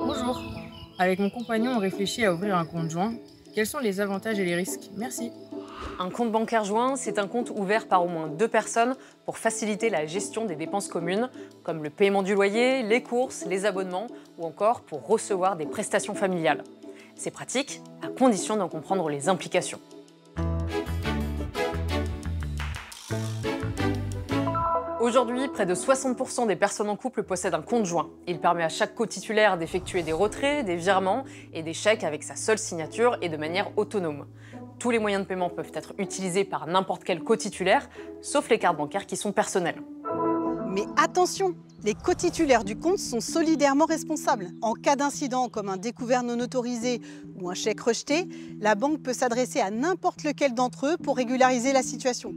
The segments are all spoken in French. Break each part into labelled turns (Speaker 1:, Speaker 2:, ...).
Speaker 1: Bonjour. Avec mon compagnon, on réfléchit à ouvrir un compte joint. Quels sont les avantages et les risques? Merci.
Speaker 2: Un compte bancaire joint, c'est un compte ouvert par au moins 2 personnes pour faciliter la gestion des dépenses communes, comme le paiement du loyer, les courses, les abonnements ou encore pour recevoir des prestations familiales. C'est pratique, à condition d'en comprendre les implications. Aujourd'hui, près de 60% des personnes en couple possèdent un compte joint. Il permet à chaque cotitulaire d'effectuer des retraits, des virements et des chèques avec sa seule signature et de manière autonome. Tous les moyens de paiement peuvent être utilisés par n'importe quel cotitulaire, sauf les cartes bancaires qui sont personnelles.
Speaker 3: Mais attention, les cotitulaires du compte sont solidairement responsables. En cas d'incident comme un découvert non autorisé ou un chèque rejeté, la banque peut s'adresser à n'importe lequel d'entre eux pour régulariser la situation,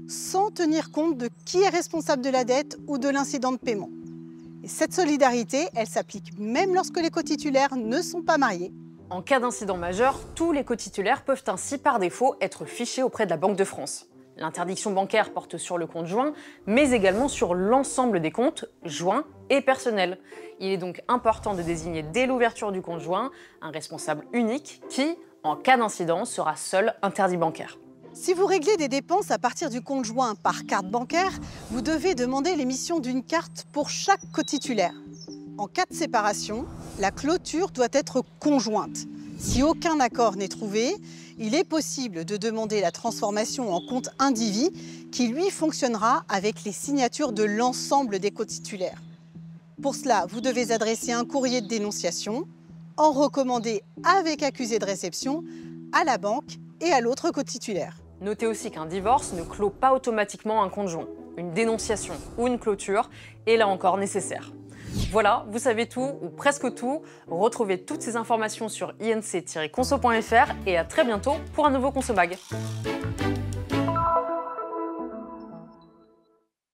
Speaker 3: sans tenir compte de qui est responsable de la dette ou de l'incident de paiement. Et cette solidarité, elle s'applique même lorsque les cotitulaires ne sont pas mariés.
Speaker 2: En cas d'incident majeur, tous les cotitulaires peuvent ainsi par défaut être fichés auprès de la Banque de France. L'interdiction bancaire porte sur le compte joint, mais également sur l'ensemble des comptes joints et personnels. Il est donc important de désigner dès l'ouverture du compte joint un responsable unique qui, en cas d'incident, sera seul interdit bancaire.
Speaker 3: Si vous réglez des dépenses à partir du compte joint par carte bancaire, vous devez demander l'émission d'une carte pour chaque cotitulaire. En cas de séparation, la clôture doit être conjointe. Si aucun accord n'est trouvé, il est possible de demander la transformation en compte indivis qui, lui, fonctionnera avec les signatures de l'ensemble des cotitulaires. Pour cela, vous devez adresser un courrier de dénonciation, en recommander avec accusé de réception à la banque et à l'autre cotitulaire.
Speaker 2: Notez aussi qu'un divorce ne clôt pas automatiquement un compte joint. Une dénonciation ou une clôture est là encore nécessaire. Voilà, vous savez tout ou presque tout. Retrouvez toutes ces informations sur inc-conso.fr et à très bientôt pour un nouveau ConsoMag.